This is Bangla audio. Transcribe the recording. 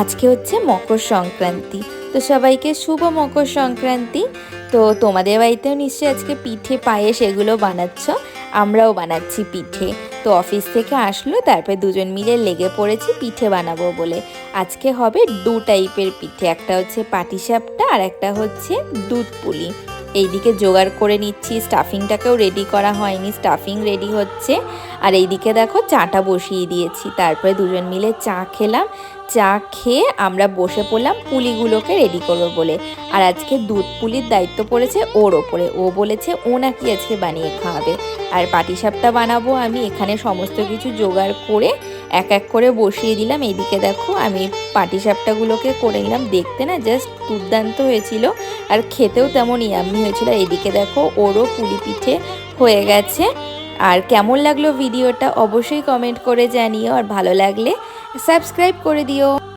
আজকে হচ্ছে মকর সংক্রান্তি। তো সবাইকে শুভ মকর সংক্রান্তি। তো তোমাদের বাড়িতেও নিশ্চয়ই আজকে পিঠে পায়েস এগুলো বানাচ্ছ, আমরাও বানাচ্ছি পিঠে। তো অফিস থেকে আসলো, তারপরে দুজন মিলে লেগে পড়েছি পিঠে বানাবো বলে। আজকে হবে দু টাইপের পিঠে, একটা হচ্ছে পাটিসাপটা আর একটা হচ্ছে দুধ পুলি। এইদিকে জোগাড় করে নিচ্ছি, স্টাফিংটাকেও রেডি করা হয়নি, স্টাফিং রেডি হচ্ছে। আর এইদিকে দেখো চাটা বসিয়ে দিয়েছি, তারপরে দুজন মিলে চা খেলাম। চা খেয়ে আমরা বসে পড়লাম পুলিগুলোকে রেডি করবো বলে। আর আজকে দুধ পুলির দায়িত্ব পড়েছে ওর ওপরে, ও বলেছে ও নাকি আজকে বানিয়ে খাওয়াবে। আর পাটিসাপটা বানাবো আমি, এখানে সমস্ত কিছু জোগাড় করে এক এক করে বসিয়ে দিলাম। এইদিকে দেখো আমি পাটিসাপটাগুলোকে করে নিলাম, দেখতে না জাস্ট দুর্দান্ত হয়েছিল, আর খেতেও তেমন ইয়াম্মি হয়েছিল। এইদিকে দেখো ওরও পুলি পিঠে হয়ে গেছে। আর কেমন লাগলো ভিডিওটা অবশ্যই কমেন্ট করে জানিও, আর ভালো লাগলে সাবস্ক্রাইব করে দিও।